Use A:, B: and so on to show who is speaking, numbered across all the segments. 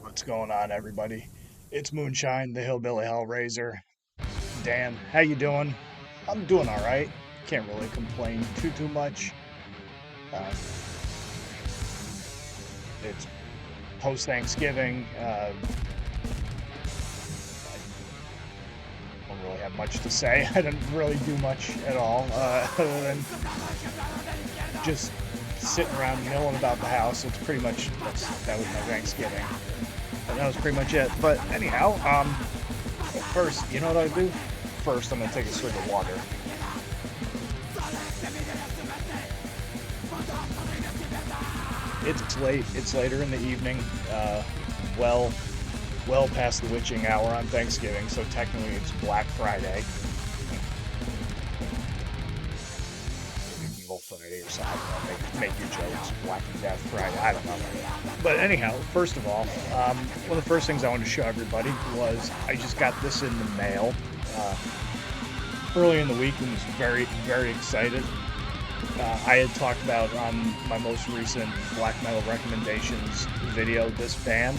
A: What's going on, everybody? It's Moonshine, the Hillbilly Hellraiser. Dan, how you doing? I'm doing all right. Can't really complain too much. Uh, it's post Thanksgiving. I don't really have much to say. I didn't really do much at all, other than just sitting around milling about the house. It's pretty much that was my Thanksgiving. And that was pretty much it. But anyhow, first, you know what I do? First, I'm gonna take a swig of water. It's late. It's later in the evening. Well past the witching hour on Thanksgiving, so technically it's Black Friday. Evil Friday or something. Make your jokes. Black and Death Friday. I don't know. But anyhow, first of all, one of the first things I wanted to show everybody was I just got this in the mail early in the week and was very excited. I had talked about on my most recent black metal recommendations video this band,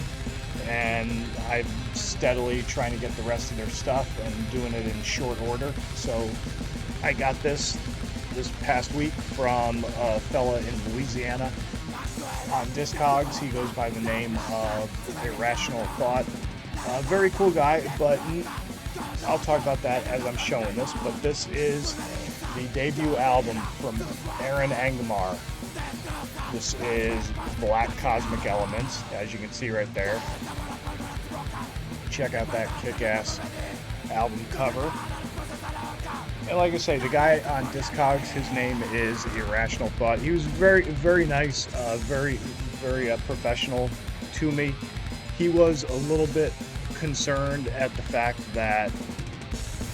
A: and I'm steadily trying to get the rest of their stuff and doing it in short order. So I got this past week from a fella in Louisiana on Discogs. He goes by the name of Irrational Thought. Very cool guy, but I'll talk about that as I'm showing this. But this is the debut album from Aaron Angmar. This is Black Cosmic Elements, as you can see right there. Check out that kick-ass album cover. And like I say, the guy on Discogs, his name is Irrational Thought. He was very nice, very professional to me. He was a little bit concerned at the fact that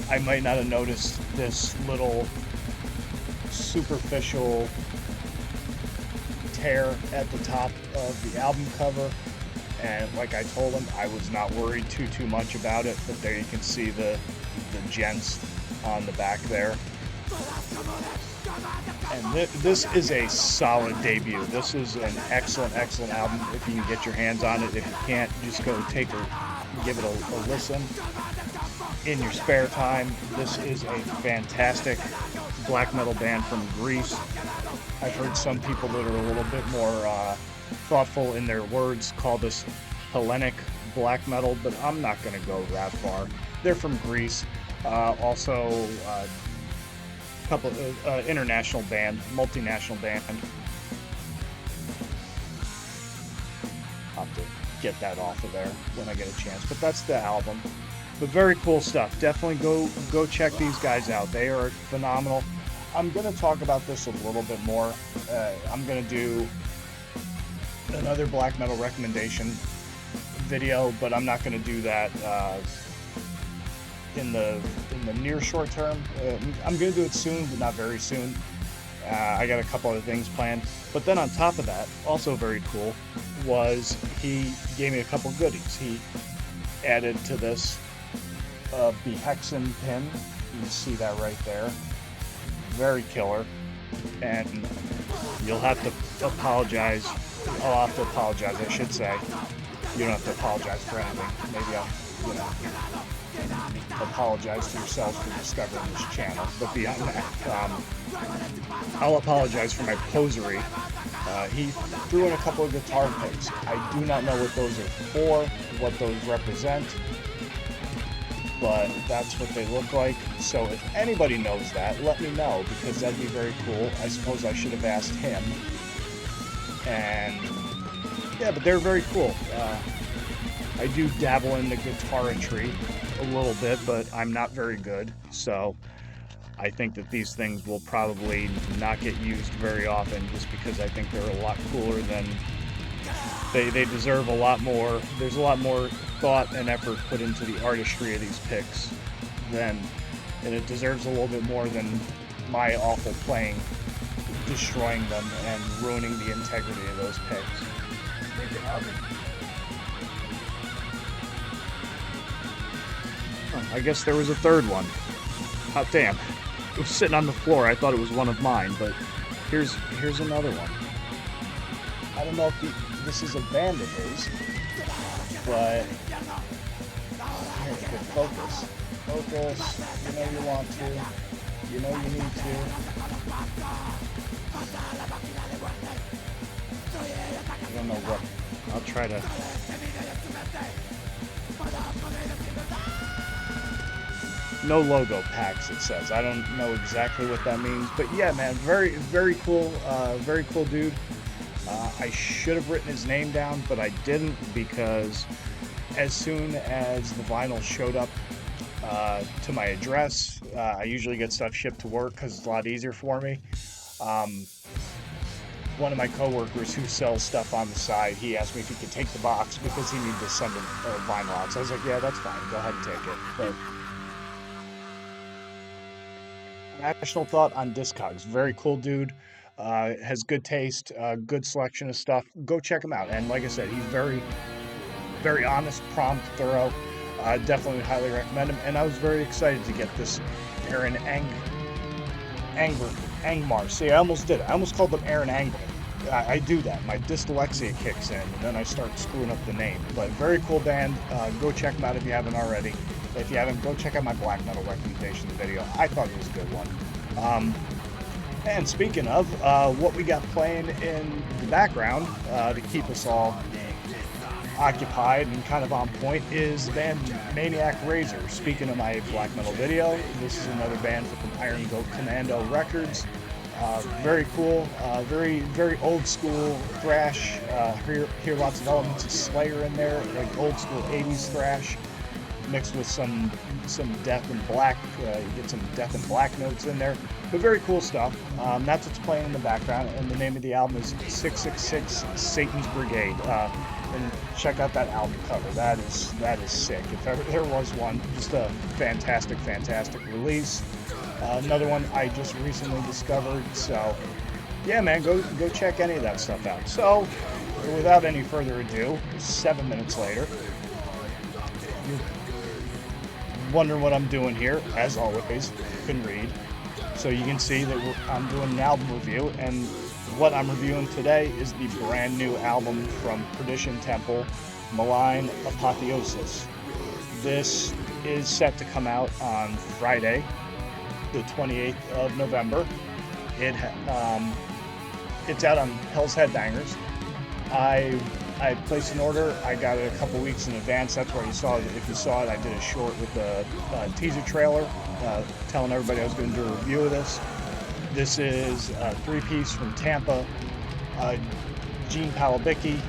A: I might not have noticed this little superficial tear at the top of the album cover. And like I told him, I was not worried too much about it, but there you can see the gents on the back there. And this is a solid debut. This is an excellent album if you can get your hands on it. If you can't, just go give it a listen in your spare time. This is a fantastic black metal band from Greece. I've heard some people that are a little bit more thoughtful in their words call this Hellenic black metal, but I'm not going to go that far. They're from Greece. Also, a couple international band, multinational band. I'll have to get that off of there when I get a chance. But that's the album. But very cool stuff. Definitely go check these guys out. They are phenomenal. I'm going to talk about this a little bit more. I'm going to do another black metal recommendation video, but I'm not going to do that in the near short term. I'm going to do it soon, but not very soon. I got a couple other things planned. But then on top of that, also very cool, was he gave me a couple goodies. He added to this Behexen pin. You can see that right there. Very killer. And you'll have to apologize. I'll have to apologize, I should say. You don't have to apologize for anything. Maybe I'll, apologize to yourselves for discovering this channel. But beyond that, I'll apologize for my posery. He threw in a couple of guitar picks. I do not know what those are for, what those represent, but that's what they look like. So if anybody knows that, let me know, because that'd be very cool. I suppose I should have asked him. And yeah, but they're very cool. I do dabble in the guitaristry a little bit, but I'm not very good. So I think that these things will probably not get used very often, just because I think they're a lot cooler than they deserve. A lot more. There's a lot more thought and effort put into the artistry of these picks and it deserves a little bit more than my awful playing destroying them and ruining the integrity of those picks. Oh, I guess there was a third one. Oh, damn. It was sitting on the floor. I thought it was one of mine, but here's another one. I don't know if this is a band of his. but here, focus. Focus. You know you want to. You know you need to. I don't know what. I'll try to. No logo packs, it says. I don't know exactly what that means, but yeah, man, very cool dude. I should have written his name down, but I didn't, because as soon as the vinyl showed up to my address, I usually get stuff shipped to work because it's a lot easier for me. One of my coworkers who sells stuff on the side, he asked me if he could take the box because he needed to send a vinyl out. So I was like, yeah, that's fine. Go ahead and take it. But National Thought on Discogs. Very cool dude. Has good taste, good selection of stuff. Go check him out. And like I said, he's very honest, prompt, thorough. Definitely highly recommend him. And I was very excited to get this Aaron Angmar. See, I almost did it. I almost called them Aaron Angle. I do that. My dyslexia kicks in, and then I start screwing up the name. But very cool band. Go check them out if you haven't already. If you haven't, go check out my black metal recommendation video. I thought it was a good one. And speaking of, what we got playing in the background to keep us all occupied and kind of on point is the band Maniac Razor. Speaking of my black metal video, this is another band from Iron Goat Commando Records. Very cool, very old school thrash. Hear lots of elements of Slayer in there, like old school 80s thrash, mixed with some death and black. You get some death and black notes in there, but very cool stuff. That's what's playing in the background, and the name of the album is 666 Satan's Brigade. And check out that album cover. That is sick. If ever there was one, just a fantastic release. Another one I just recently discovered. So yeah, man, go check any of that stuff out. So without any further ado, 7 minutes later, you're wondering what I'm doing here. As always, you can read, so you can see that I'm doing an album review, and what I'm reviewing today is the brand new album from Perdition Temple, Malign Apotheosis. This is set to come out on Friday, the 28th of November. It's out on Hell's Headbangers. I placed an order. I got it a couple weeks in advance. That's where you saw it. If you saw it, I did a short with a teaser trailer telling everybody I was going to do a review of this. This is a three-piece from Tampa. Gene Palabicki,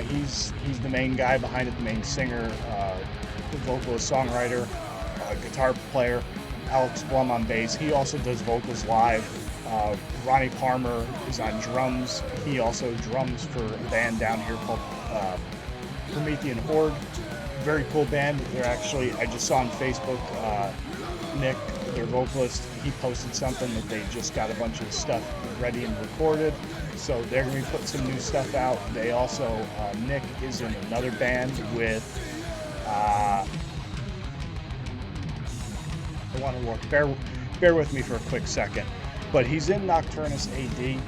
A: he's the main guy behind it, the main singer, the vocalist, songwriter, guitar player. Alex Blum on bass. He also does vocals live. Ronnie Palmer is on drums. He also drums for a band down here called Promethean Horde. Very cool band. They're actually, I just saw on Facebook, Nick, their vocalist, he posted something that they just got a bunch of stuff ready and recorded. So they're going to be putting some new stuff out. They also, Nick is in another band with, I want to look, bear with me for a quick second, but he's in Nocturnus AD,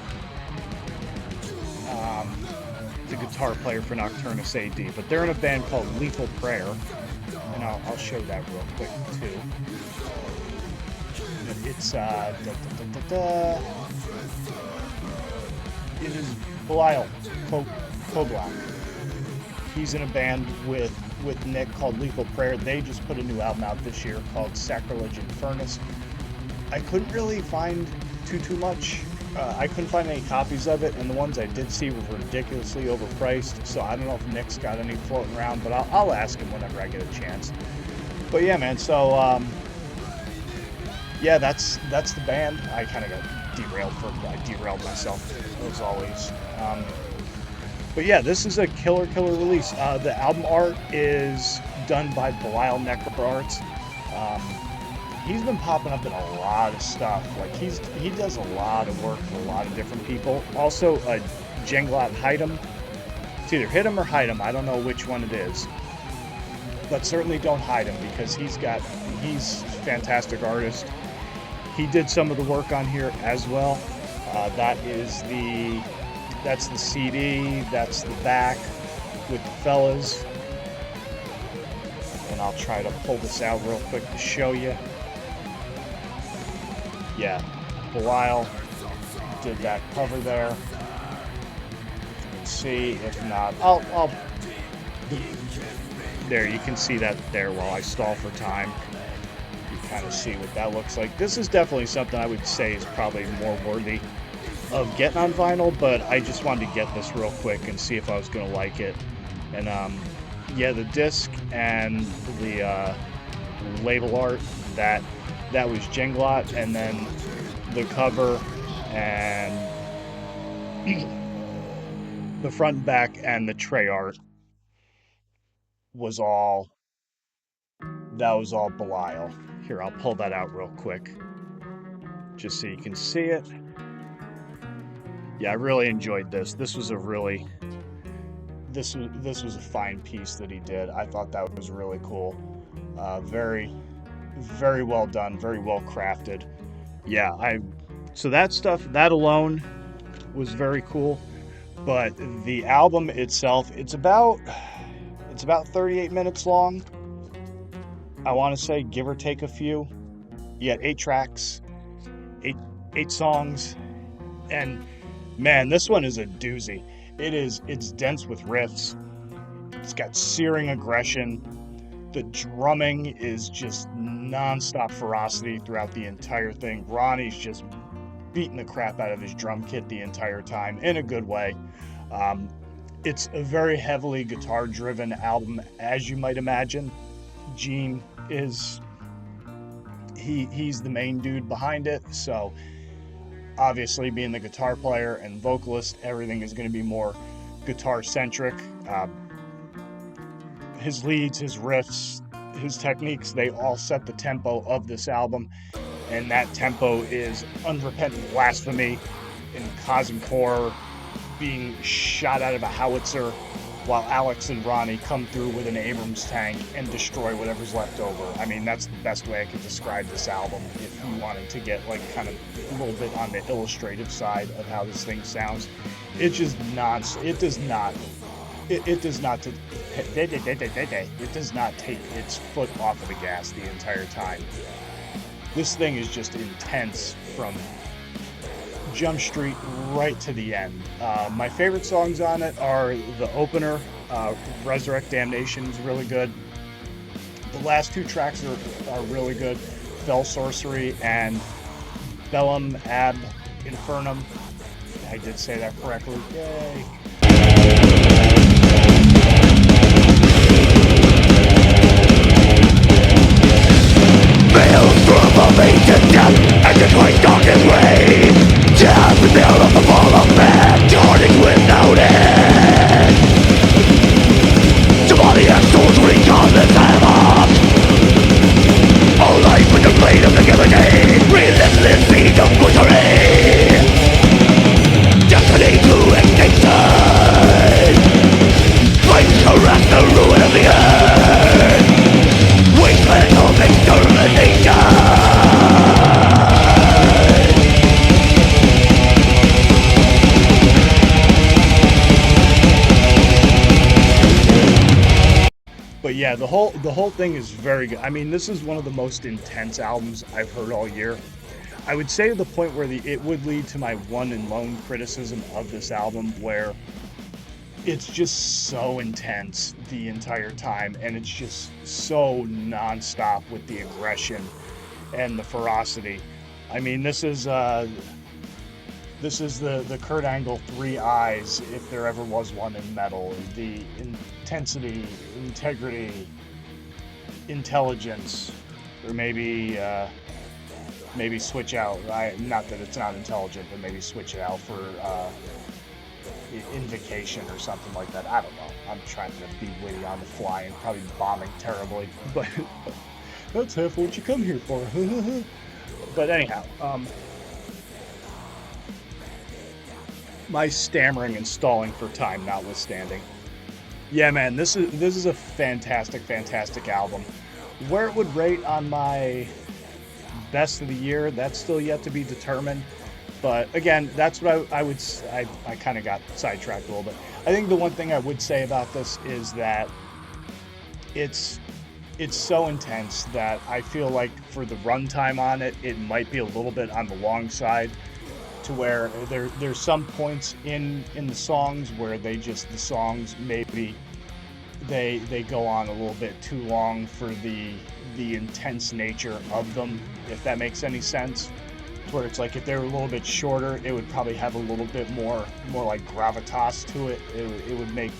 A: the guitar player for Nocturnus AD, but they're in a band called Lethal Prayer, and I'll show that real quick too. It's it is Belial Necroarts. He's in a band with Nick called Lethal Prayer. They just put a new album out this year called Sacrilege and Furnace. I couldn't really find too much. I couldn't find any copies of it, and the ones I did see were ridiculously overpriced. So I don't know if Nick's got any floating around, but I'll ask him whenever I get a chance. But yeah, man. So yeah, that's the band. I kind of got derailed I derailed myself as always. But yeah, this is a killer release. The album art is done by Belial Necroarts. He's been popping up in a lot of stuff. Like he does a lot of work for a lot of different people. Also, Jenglot Hitam. It's either Hitam or Hitam. I don't know which one it is. But certainly don't hide him, because he's a fantastic artist. He did some of the work on here as well. That's the CD, that's the back with the fellas. And I'll try to pull this out real quick to show you. Yeah, Belial did that cover there. If you can see, if not, I'll there, you can see that there while I stall for time. You kind of see what that looks like. This is definitely something I would say is probably more worthy of getting on vinyl, but I just wanted to get this real quick and see if I was going to like it. And yeah, the disc and the label art, that was Jenglot, and then the cover and the front and back and the tray art was all Belial. Here, I'll pull that out real quick just so you can see it. Yeah, I really enjoyed this. This was a fine piece that he did. I thought that was really cool. Very, very well done, very well crafted. Yeah, so that stuff, that alone was very cool. But the album itself, it's about 38 minutes long. I want to say, give or take a few. You got 8 tracks, eight songs, and man, this one is a doozy. It's dense with riffs. It's got searing aggression. The drumming is just non-stop ferocity throughout the entire thing. Ronnie's just beating the crap out of his drum kit the entire time in a good way. It's a very heavily guitar-driven album, as you might imagine. Gene is he's the main dude behind it, so obviously being the guitar player and vocalist, everything is going to be more guitar-centric. His leads, his riffs, his techniques, they all set the tempo of this album, and that tempo is unrepentant blasphemy and cosmic horror being shot out of a howitzer while Alex and Ronnie come through with an Abrams tank and destroy whatever's left over. I mean, that's the best way I could describe this album if you wanted to get like kind of a little bit on the illustrative side of how this thing sounds. It's just it does not take its foot off of the gas the entire time. This thing is just intense from Jump Street right to the end. My favorite songs on it are the opener, Resurrect Damnation is really good. The last 2 tracks are really good, Fell Sorcery and Bellum Ab Infernum. I did say that correctly. Yay!
B: Veils from a to death, and the twice darkness reign. Death the veil of the fall of man, turning without end. Demoniac souls wreak on this havoc. All life with the blade of the guillotine, relentless seed of butchery. Destiny to extinction. Flames harass the ruin of the earth. Wasteland of extermination.
A: But yeah, the whole thing is very good. I mean, this is one of the most intense albums I've heard all year. I would say to the point where it would lead to my one and lone criticism of this album, where it's just so intense the entire time, and it's just so non-stop with the aggression and the ferocity. I mean, this is the Kurt Angle 3 eyes, if there ever was one in metal. The intensity, integrity, intelligence, or maybe switch out. Not that it's not intelligent, but maybe switch it out for invocation or something like that. I don't know. I'm trying to be witty on the fly and probably bombing terribly, but that's half what you come here for. But anyhow, my stammering and stalling for time notwithstanding. Yeah, man, this is a fantastic album. Where it would rate on my best of the year, that's still yet to be determined. But again, that's what I kind of got sidetracked a little bit. I think the one thing I would say about this is that it's it's so intense that I feel like for the runtime on it, it might be a little bit on the long side, to where there's some points in the songs where the songs maybe they go on a little bit too long for the intense nature of them, if that makes any sense. Where it's like if they were a little bit shorter, it would probably have a little bit more like gravitas to it. It would make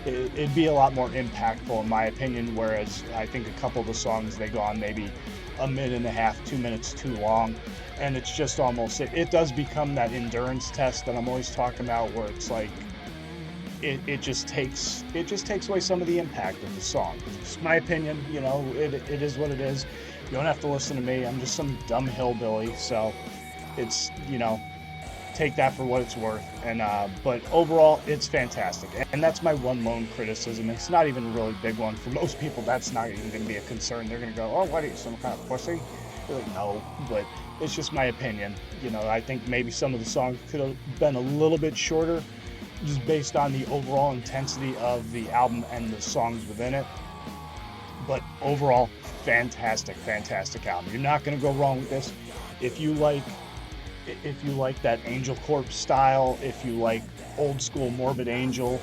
A: it'd be a lot more impactful in my opinion. Whereas I think a couple of the songs, they go on maybe a minute and a half, 2 minutes too long, and it's just almost it does become that endurance test that I'm always talking about, where it's like it just takes away some of the impact of the song. It's my opinion, you know. It is what it is. You don't have to listen to me. I'm just some dumb hillbilly, so it's, you know, take that for what it's worth. And but overall, it's fantastic, and that's my one lone criticism. It's not even a really big one. For most people, that's not even going to be a concern. They're going to go, "Oh, what are you, some kind of pussy?" They're like, no, but it's just my opinion. You know, I think maybe some of the songs could have been a little bit shorter, just based on the overall intensity of the album and the songs within it. But overall, fantastic album. You're not going to go wrong with this. If you like that Angel Corpse style, if you like old school Morbid Angel,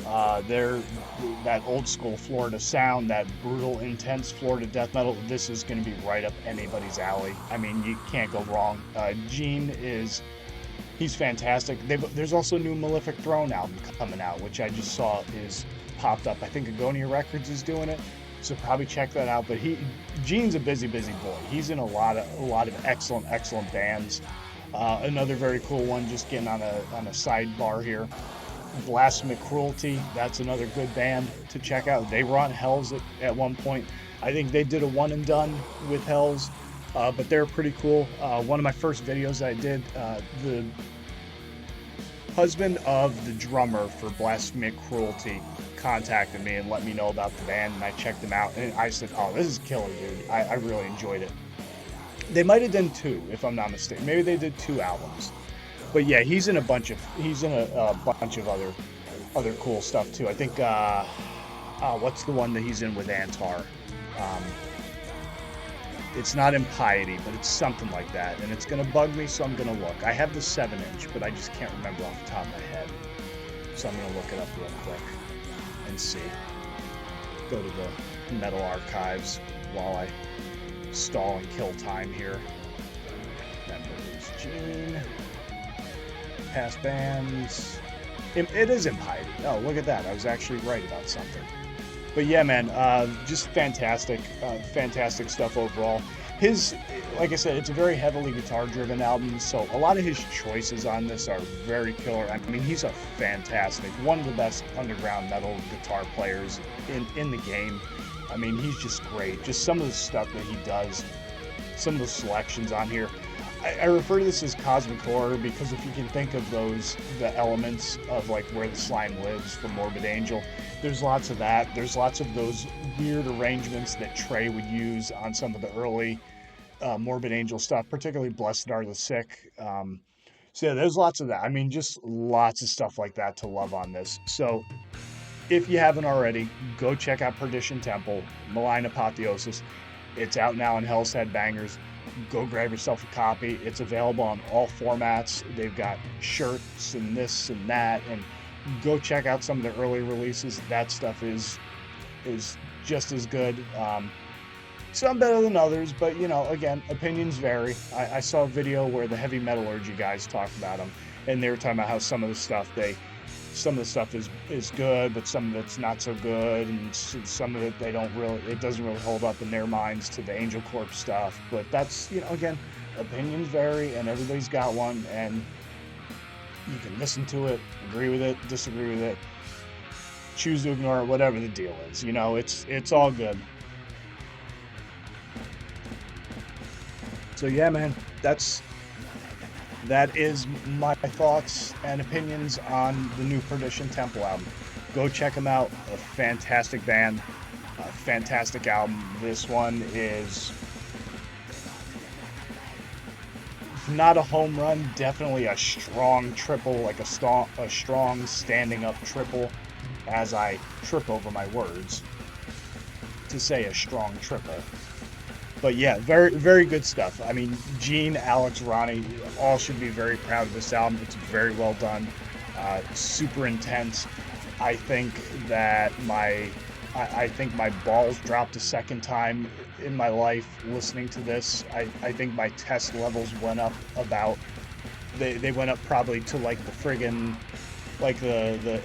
A: that old school Florida sound, that brutal, intense Florida death metal, this is going to be right up anybody's alley. I mean, you can't go wrong. Gene he's fantastic. There's also a new Malefic Throne album coming out, which I just saw is popped up. I think Agonia Records is doing it, so probably check that out. But Gene's a busy boy. He's in a lot of excellent bands. Another very cool one, just getting on a sidebar here, Blasphemic Cruelty. That's another good band to check out. They were on Hells at one point. I think they did a one and done with Hells, but they're pretty cool. One of my first videos that I did, the husband of the drummer for Blasphemic Cruelty contacted me and let me know about the band, and I checked them out, and I said, "Oh, this is killer, dude." I really enjoyed it. They might have done 2, if I'm not mistaken. Maybe they did 2 albums. But yeah, he's in a bunch of other cool stuff too. I think what's the one that he's in with Antar? It's not Impiety, but it's something like that, and it's gonna bug me, so I'm gonna look. I have the 7-inch, but I just can't remember off the top of my head, so I'm gonna look it up real quick and see. Go to the Metal Archives while I stall and kill time here. Members, Gene, past bands. It is Impiety. Oh, look at that. I was actually right about something. But yeah, man, just fantastic stuff overall. Like I said, it's a very heavily guitar-driven album, so a lot of his choices on this are very killer. I mean, he's one of the best underground metal guitar players in the game. I mean, he's just great. Just some of the stuff that he does, some of the selections on here. I refer to this as cosmic horror because if you can think of the elements of like Where the Slime Lives from Morbid Angel, there's lots of that. There's lots of those weird arrangements that Trey would use on some of the early Morbid Angel stuff, particularly Blessed Are the Sick. So yeah, there's lots of that. I mean, just lots of stuff like that to love on this. So if you haven't already, go check out Perdition Temple, Malign Apotheosis. It's out now in Hell's Headbangers. Go grab yourself a copy. It's available on all formats. They've got shirts and this and that, and go check out some of the early releases. That stuff is just as good. Some better than others, but you know, again, opinions vary. I saw a video where the Heavy Metallurgy guys talked about them, and they were talking about how some of the stuff is good, but some of it's not so good, and some of it it doesn't really hold up in their minds to the Angel Corpse stuff. But that's, you know, again, opinions vary, and everybody's got one, and you can listen to it, agree with it, disagree with it, choose to ignore it, whatever the deal is. You know, it's all good. So yeah, man, that is my thoughts and opinions on the new Perdition Temple album. Go check them out. A fantastic band, a fantastic album. This one is, if not a home run, definitely a strong triple, like a strong standing up triple, as I trip over my words, to to say a strong triple. But yeah, very, very good stuff. I mean, Gene, Alex, Ronnie, all should be very proud of this album. It's very well done, super intense. I think that I think my balls dropped a second time in my life listening to this. I think my test levels went up about, they went up probably to like the friggin', like the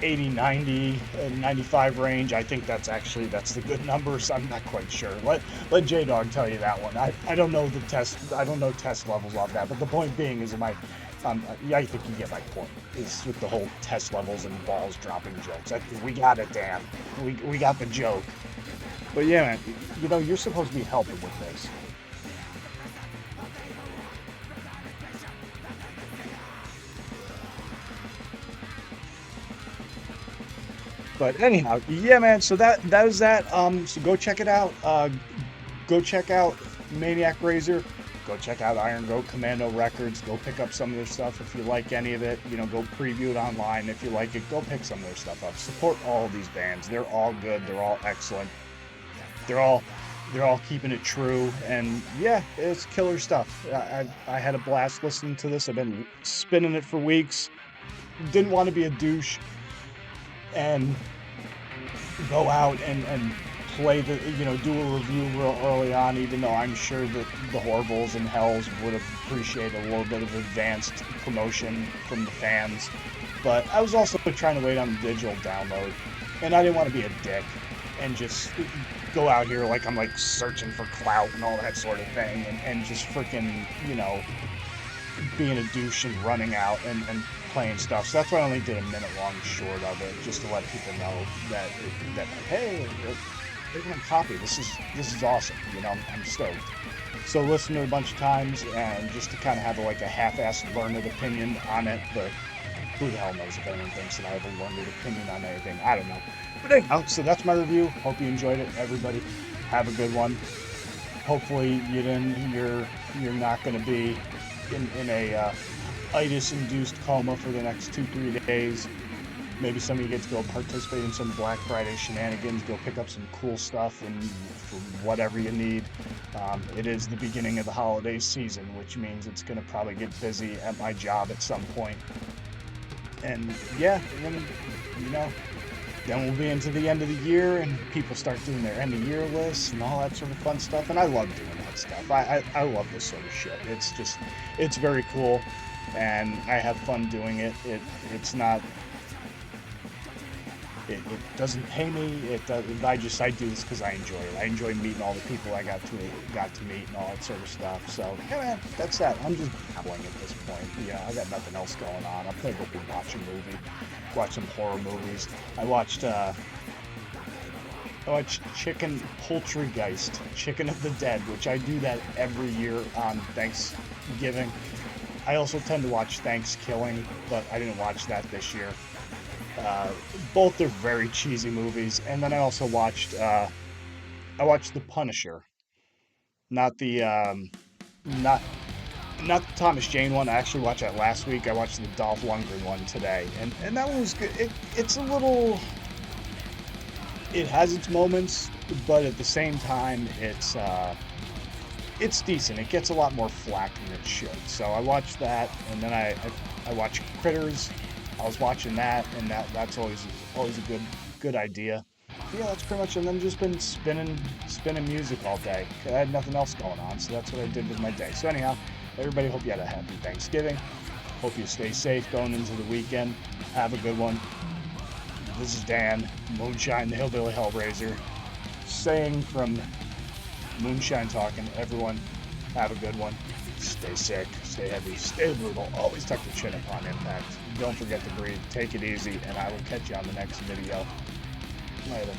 A: 80, 90, 95 range. I think that's the good number, so I'm not quite sure. Let J-Dog tell you that one. I don't know I don't know test levels on that, but the point being is yeah, I think you get my point, is with the whole test levels and balls dropping jokes. We got it, Dan. We got the joke. But yeah, man, you know, you're supposed to be helping with this. But anyhow, yeah, man. So that was that. So go check it out. Go check out Maniac Razor. Go check out Iron Goat Commando Records. Go pick up some of their stuff if you like any of it. You know, go preview it online. If you like it, go pick some of their stuff up. Support all of these bands. They're all good. They're all excellent. They're all keeping it true. And yeah, it's killer stuff. I had a blast listening to this. I've been spinning it for weeks. Didn't want to be a douche and go out and play do a review real early on, even though I'm sure that the Horribles and Hells would appreciate a little bit of advanced promotion from the fans. But I was also trying to wait on the digital download, and I didn't want to be a dick and just go out here like I'm like searching for clout and all that sort of thing, and just freaking, you know, being a douche and running out and playing stuff. So that's why I only did a minute long short of it, just to let people know that hey, they're gonna copy. This is awesome. You know, I'm stoked. So listen to it a bunch of times, and just to kind of have a half-assed learned opinion on it. But who the hell knows if anyone thinks that I have a learned opinion on anything? I don't know. But anyhow, so that's my review. Hope you enjoyed it. Everybody, have a good one. Hopefully you're not going to be in a itis-induced coma for the next 2-3 days. Maybe some of you get to go participate in some Black Friday shenanigans, go pick up some cool stuff and for whatever you need. It is the beginning of the holiday season, which means it's going to probably get busy at my job at some point. And yeah, then, you know, then we'll be into the end of the year and people start doing their end of year lists and all that sort of fun stuff. And I love doing that stuff. I love this sort of shit. It's very cool, and I have fun doing it. It's not... It doesn't pay me. I do this because I enjoy it. I enjoy meeting all the people I got to meet and all that sort of stuff. So yeah, man, that's that. I'm just babbling at this point. Yeah, I got nothing else going on. I'm gonna go watch a movie, watch some horror movies. I watched Chicken Poultrygeist, Chicken of the Dead, which I do that every year on Thanksgiving. I also tend to watch Thanksgiving, but I didn't watch that this year. Both are very cheesy movies. And then I also watched The Punisher, not the Thomas Jane one. I actually watched that last week. I watched the Dolph Lundgren one today, and that one was good. It's a little, it has its moments, but at the same time it's decent. It gets a lot more flack than it should. So I watched that, and then I watched Critters. I was watching that, and that's always a good idea. But yeah, that's pretty much. And then just been spinning music all day. I had nothing else going on, so that's what I did with my day. So anyhow, everybody, hope you had a happy Thanksgiving. Hope you stay safe going into the weekend. Have a good one. This is Dan, Moonshine, the Hillbilly Hellraiser, saying from Moonshine Talking. Everyone, have a good one. Stay sick, stay heavy, stay brutal. Always tuck the chin upon impact. Don't forget to breathe. Take it easy, and I will catch you on the next video. Later.